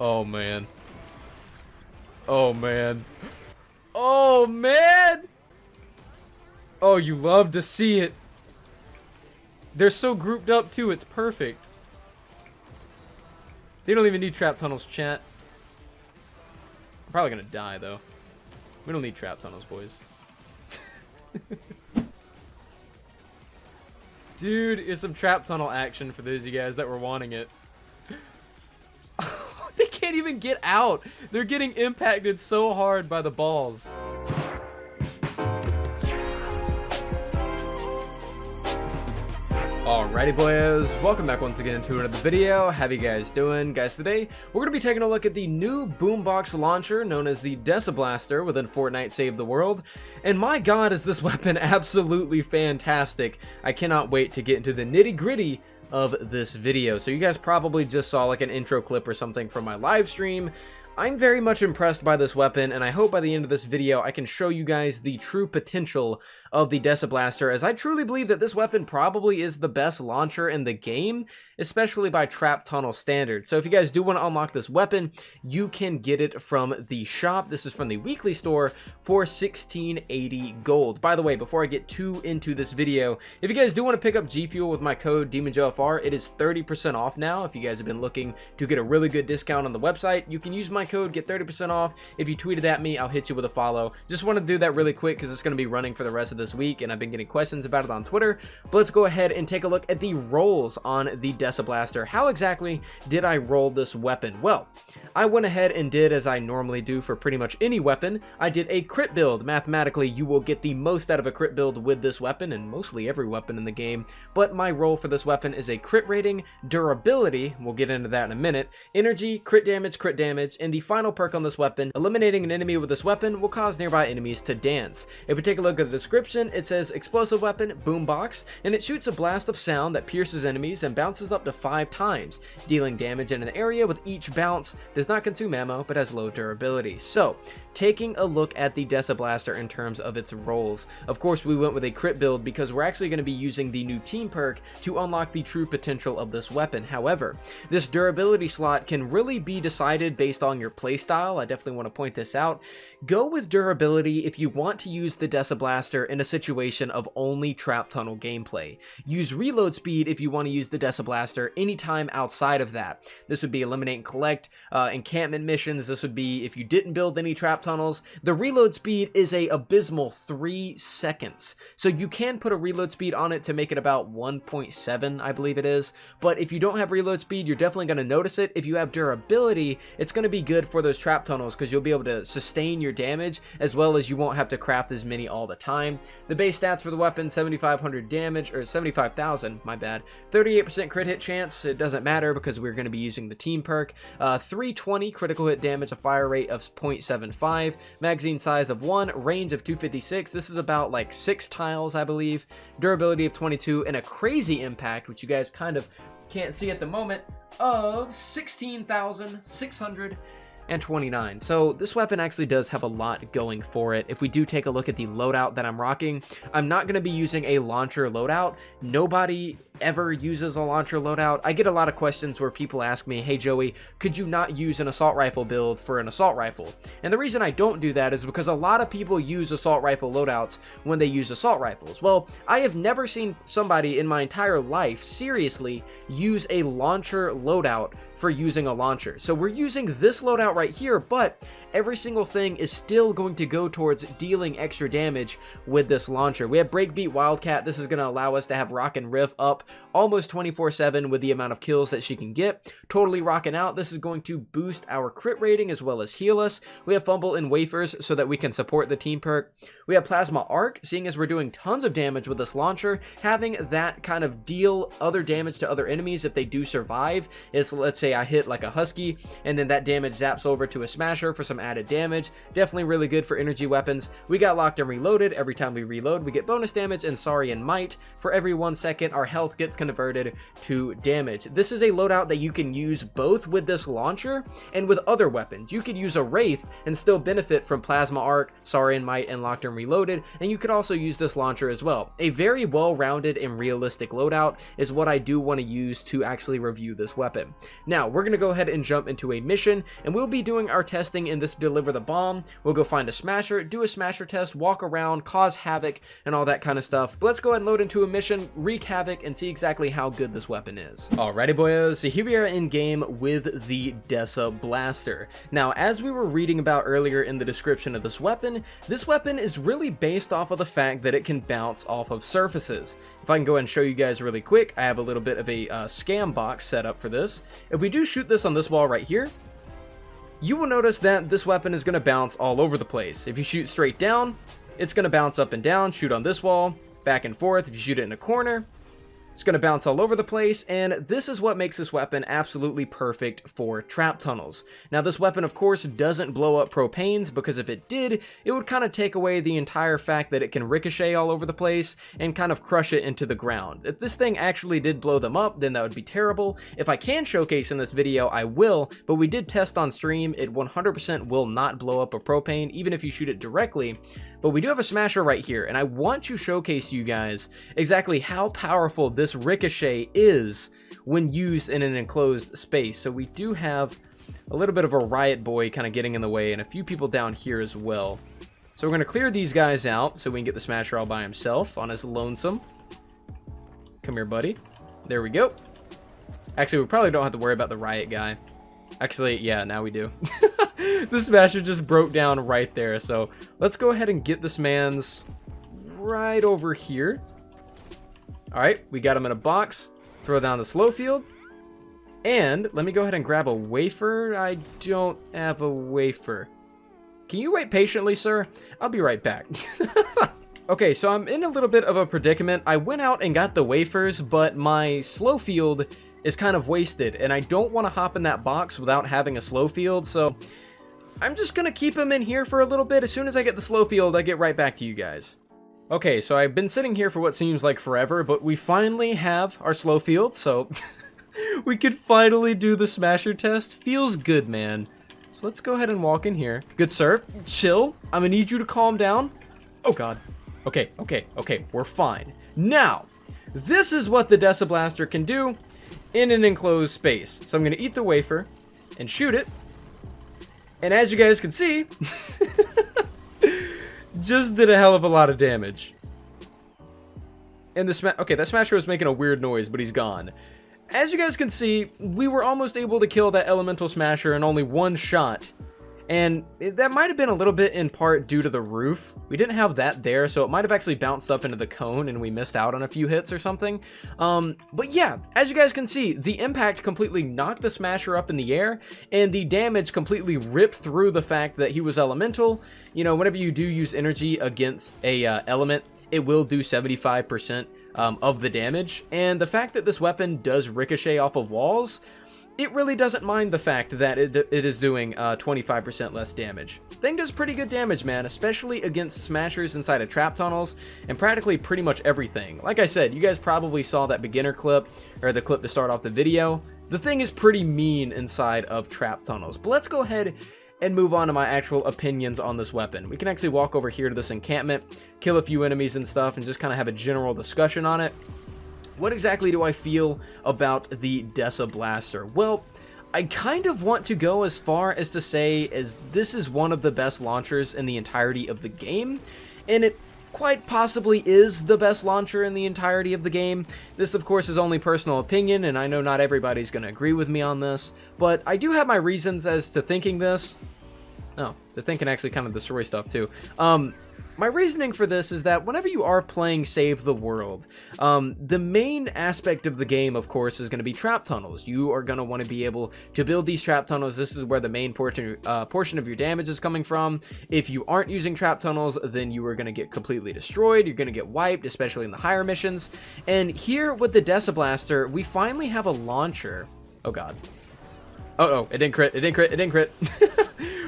Oh, man. Oh, man. Oh, man! Oh, you love to see it. They're so grouped up, too. It's perfect. They don't even need trap tunnels, chat. I'm probably gonna die, though. We don't need trap tunnels, boys. Dude, here's some trap tunnel action for those of you guys that were wanting it. They can't even get out. They're getting impacted so hard by the balls. Alrighty boys, welcome back once again to another video. How you guys doing? Guys, today we're going to be taking a look at the new Boombox launcher known as the Deciblaster within Fortnite Save the World. And my god, is this weapon absolutely fantastic. I cannot wait to get into the nitty gritty of this video. So you guys probably just saw like an intro clip or something from my live stream. I'm very much impressed by this weapon, and I hope by the end of this video I can show you guys the true potential of the Deciblaster, as I truly believe that this weapon probably is the best launcher in the game, especially by trap tunnel standards. So if you guys do want to unlock this weapon, you can get it from the shop. This is from the weekly store for 1680 gold. By the way, before I get too into this video, if you guys do want to pick up G Fuel with my code demonjoefr, it is 30% off now. If you guys have been looking to get a really good discount on the website, you can use my code, get 30% off. If you tweet it at me, I'll hit you with a follow. Just want to do that really quick because it's going to be running for the rest of this week, and I've been getting questions about it on Twitter. But let's go ahead and take a look at the rolls on the Deciblaster. How exactly did I roll this weapon? Well, I went ahead and did as I normally do for pretty much any weapon. I did a crit build. Mathematically, you will get the most out of a crit build with this weapon, and mostly every weapon in the game. But my roll for this weapon is a crit rating, durability, we'll get into that in a minute, energy, crit damage, and the final perk on this weapon, eliminating an enemy with this weapon will cause nearby enemies to dance. If we take a look at the description, it says explosive weapon, Boombox, and it shoots a blast of sound that pierces enemies and bounces up to 5 times, dealing damage in an area with each bounce, does not consume ammo, but has low durability. So, taking a look at the Deciblaster in terms of its rolls. Of course, we went with a crit build because we're actually going to be using the new team perk to unlock the true potential of this weapon. However, this durability slot can really be decided based on your playstyle. I definitely want to point this out. Go with durability if you want to use the Deciblaster in a situation of only trap tunnel gameplay. Use reload speed if you want to use the Deciblaster anytime outside of that. This would be eliminate and collect encampment missions. This would be if you didn't build any trap tunnels. The reload speed is a abysmal 3 seconds. So you can put a reload speed on it to make it about 1.7, I believe it is. But if you don't have reload speed, you're definitely going to notice it. If you have durability, it's going to be good for those trap tunnels because you'll be able to sustain your damage, as well as you won't have to craft as many all the time. The base stats for the weapon, 7,500 damage, or 75,000, my bad. 38% crit hit chance, it doesn't matter because we're going to be using the team perk. 320 critical hit damage, a fire rate of 0.75, magazine size of 1, range of 256. This is about like 6 tiles, I believe. Durability of 22, and a crazy impact, which you guys kind of can't see at the moment, of 16,629. So this weapon actually does have a lot going for it. If we do take a look at the loadout that I'm rocking, I'm not going to be using a launcher loadout. Nobody ever uses a launcher loadout. I get a lot of questions where people ask me, hey Joey, could you not use an assault rifle build for an assault rifle? And the reason I don't do that is because a lot of people use assault rifle loadouts when they use assault rifles. Well, I have never seen somebody in my entire life seriously use a launcher loadout for using a launcher. So we're using this loadout right here, but every single thing is still going to go towards dealing extra damage with this launcher. We have Breakbeat Wildcat. This is going to allow us to have Rock and Riff up almost 24/7 with the amount of kills that she can get. Totally Rocking Out. This is going to boost our crit rating as well as heal us. We have Fumble and Wafers so that we can support the team perk. We have Plasma Arc, seeing as we're doing tons of damage with this launcher, having that kind of deal other damage to other enemies if they do survive. Is, let's say I hit like a Husky and then that damage zaps over to a Smasher for some some added damage. Definitely really good for energy weapons. We got locked and reloaded. Every time we reload, we get bonus damage, and sorry and might. For every 1 second, our health gets converted to damage. This is a loadout that you can use both with this launcher and with other weapons. You could use a Wraith and still benefit from Plasma Arc, sorry and might, and locked and reloaded, and you could also use this launcher as well. A very well-rounded and realistic loadout is what I do want to use to actually review this weapon. Now, we're going to go ahead and jump into a mission, and we'll be doing our testing in this Deliver the Bomb. We'll go find a smasher, do a smasher test, walk around, cause havoc, and all that kind of stuff. But let's go ahead and load into a mission, wreak havoc, and see exactly how good this weapon is. Alrighty boyos, so here we are in game with the Deciblaster. Now, as we were reading about earlier in the description of this weapon is really based off of the fact that it can bounce off of surfaces. If I can go ahead and show you guys really quick, I have a little bit of a scam box set up for this. If we do shoot this on this wall right here, you will notice that this weapon is going to bounce all over the place. If you shoot straight down, it's going to bounce up and down, shoot on this wall, back and forth. If you shoot it in a corner, it's going to bounce all over the place, and this is what makes this weapon absolutely perfect for trap tunnels. Now, this weapon, of course, doesn't blow up propanes, because if it did, it would kind of take away the entire fact that it can ricochet all over the place and kind of crush it into the ground. If this thing actually did blow them up, then that would be terrible. If I can showcase in this video, I will, but we did test on stream. It 100% will not blow up a propane, even if you shoot it directly. But we do have a smasher right here, and I want to showcase you guys exactly how powerful this ricochet is when used in an enclosed space. So we do have a little bit of a riot boy kind of getting in the way, and a few people down here as well. So we're going to clear these guys out so we can get the smasher all by himself on his lonesome. Come here, buddy. There we go. Actually, we probably don't have to worry about the riot guy. Actually, yeah, now we do. The smasher just broke down right there, so let's go ahead and get this man's right over here. All right, we got him in a box. Throw down the slow field, and let me go ahead and grab a wafer. I don't have a wafer. Can you wait patiently, sir? I'll be right back. Okay, so I'm in a little bit of a predicament. I went out and got the wafers, but my slow field is kind of wasted, and I don't want to hop in that box without having a slow field, so I'm just gonna keep him in here for a little bit. As soon as I get the slow field, I get right back to you guys. Okay, so I've been sitting here for what seems like forever, but we finally have our slow field, so we could finally do the smasher test. Feels good, man. So let's go ahead and walk in here. Good sir, chill. I'm gonna need you to calm down. Oh god. Okay, we're fine. Now, this is what the Deciblaster can do in an enclosed space. So I'm going to eat the wafer and shoot it. And as you guys can see, just did a hell of a lot of damage. And that smasher was making a weird noise, but he's gone. As you guys can see, we were almost able to kill that elemental smasher in only one shot. And that might have been a little bit in part due to the roof. We didn't have that there, so it might have actually bounced up into the cone and we missed out on a few hits or something. But yeah, as you guys can see, the impact completely knocked the smasher up in the air, and the damage completely ripped through the fact that he was elemental. You know, whenever you do use energy against a element, it will do 75% of the damage. And the fact that this weapon does ricochet off of walls, it really doesn't mind the fact that it is doing 25% less damage. Thing does pretty good damage, man, especially against smashers inside of trap tunnels and practically pretty much everything. Like I said, you guys probably saw that beginner clip, or the clip to start off the video. The thing is pretty mean inside of trap tunnels. But let's go ahead and move on to my actual opinions on this weapon. We can actually walk over here to this encampment, kill a few enemies and stuff, and just kind of have a general discussion on it. What exactly do I feel about the Deciblaster? Well, I kind of want to go as far as to say as this is one of the best launchers in the entirety of the game, and it quite possibly is the best launcher in the entirety of the game. This, of course, is only personal opinion, and I know not everybody's going to agree with me on this, but I do have my reasons as to thinking this. Oh, the thing can actually kind of destroy stuff too. My reasoning for this is that whenever you are playing Save the World, the main aspect of the game, of course, is going to be trap tunnels. You are going to want to be able to build these trap tunnels. This is where the main portion of your damage is coming from. If you aren't using trap tunnels, then you are going to get completely destroyed. You're going to get wiped, especially in the higher missions. And here with the Deciblaster, we finally have a launcher. Oh god. Oh, it didn't crit, it didn't crit, it didn't crit.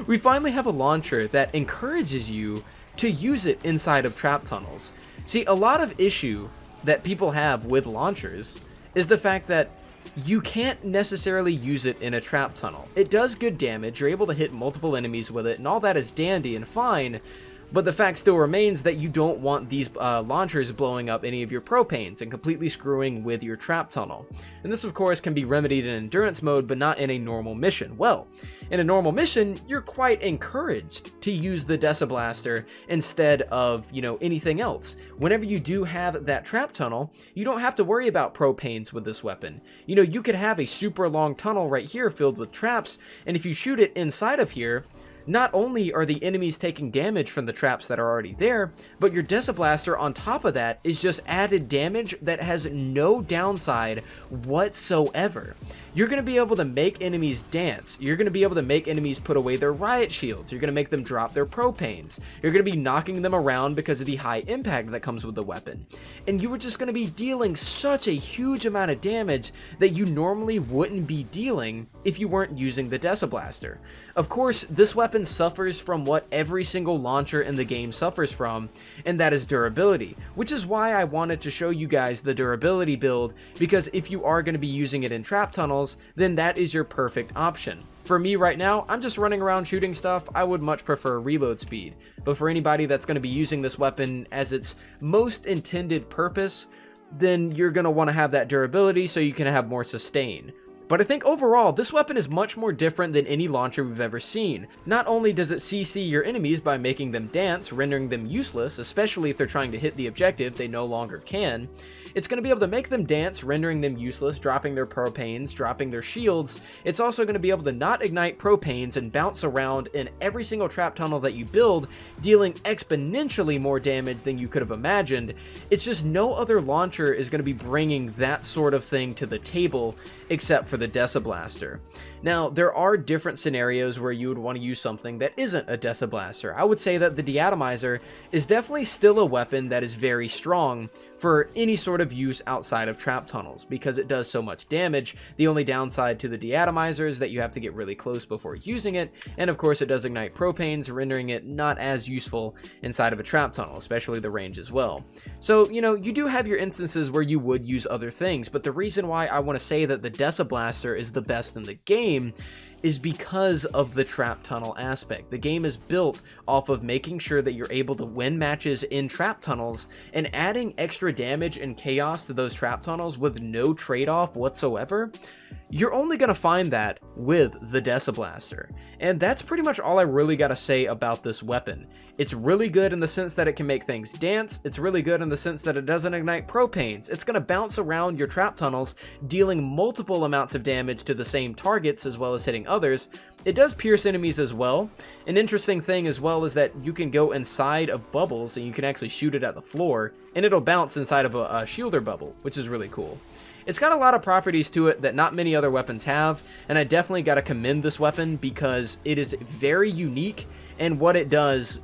We finally have a launcher that encourages you to use it inside of trap tunnels. See, a lot of issue that people have with launchers is the fact that you can't necessarily use it in a trap tunnel. It does good damage, you're able to hit multiple enemies with it, and all that is dandy and fine, but the fact still remains that you don't want these launchers blowing up any of your propanes and completely screwing with your trap tunnel. And this of course can be remedied in endurance mode, but not in a normal mission. Well, in a normal mission, you're quite encouraged to use the Deciblaster instead of, anything else. Whenever you do have that trap tunnel, you don't have to worry about propanes with this weapon. You could have a super long tunnel right here filled with traps, and if you shoot it inside of here, not only are the enemies taking damage from the traps that are already there, but your Deciblaster on top of that is just added damage that has no downside whatsoever. You're going to be able to make enemies dance. You're going to be able to make enemies put away their riot shields. You're going to make them drop their propanes. You're going to be knocking them around because of the high impact that comes with the weapon. And you are just going to be dealing such a huge amount of damage that you normally wouldn't be dealing if you weren't using the Deciblaster. Of course, this weapon suffers from what every single launcher in the game suffers from, and that is durability, which is why I wanted to show you guys the durability build, because if you are going to be using it in trap tunnels, then that is your perfect option. For me right now, I'm just running around shooting stuff. I would much prefer reload speed, but for anybody that's going to be using this weapon as its most intended purpose, then you're going to want to have that durability so you can have more sustain. But I think overall, this weapon is much more different than any launcher we've ever seen. Not only does it CC your enemies by making them dance, rendering them useless, especially if they're trying to hit the objective they no longer can, it's going to be able to make them dance, rendering them useless, dropping their propanes, dropping their shields. It's also going to be able to not ignite propanes and bounce around in every single trap tunnel that you build, dealing exponentially more damage than you could have imagined. It's just no other launcher is going to be bringing that sort of thing to the table except for the Deciblaster. Now, there are different scenarios where you would want to use something that isn't a Deciblaster. I would say that the Deatomizer is definitely still a weapon that is very strong for any sort of use outside of trap tunnels because it does so much damage. The only downside to the Deatomizer is that you have to get really close before using it, and of course it does ignite propanes, rendering it not as useful inside of a trap tunnel, especially the range as well. So, you do have your instances where you would use other things, but the reason why I want to say that the Deciblaster is the best in the game is because of the trap tunnel aspect. The game is built off of making sure that you're able to win matches in trap tunnels and adding extra damage and chaos to those trap tunnels with no trade-off whatsoever. You're only going to find that with the Deciblaster. And that's pretty much all I really got to say about this weapon. It's really good in the sense that it can make things dance. It's really good in the sense that it doesn't ignite propanes. It's going to bounce around your trap tunnels, dealing multiple amounts of damage to the same targets as well as hitting others. It does pierce enemies as well. An interesting thing as well is that you can go inside of bubbles and you can actually shoot it at the floor and it'll bounce inside of a shielder bubble, which is really cool. It's got a lot of properties to it that not many other weapons have, and I definitely got to commend this weapon because it is very unique, and what it does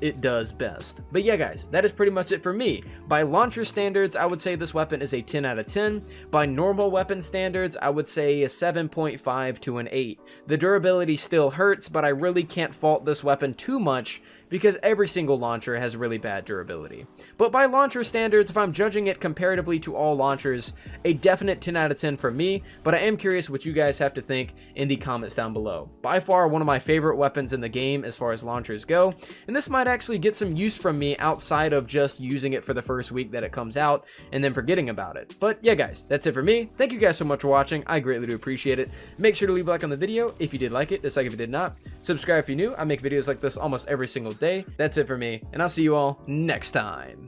best. But yeah guys, that is pretty much it for me. By launcher standards, I would say this weapon is a 10 out of 10. By normal weapon standards, I would say a 7.5 to an 8. The durability still hurts, but I really can't fault this weapon too much because every single launcher has really bad durability. But by launcher standards, if I'm judging it comparatively to all launchers, a definite 10 out of 10 for me, but I am curious what you guys have to think in the comments down below. By far one of my favorite weapons in the game as far as launchers go, and this might actually get some use from me outside of just using it for the first week that it comes out and then forgetting about it. But yeah guys, that's it for me. Thank you guys so much for watching. I greatly do appreciate it. Make sure to leave a like on the video if you did like it, dislike if you did not. Subscribe if you're new. I make videos like this almost every single day. That's it for me, and I'll see you all next time.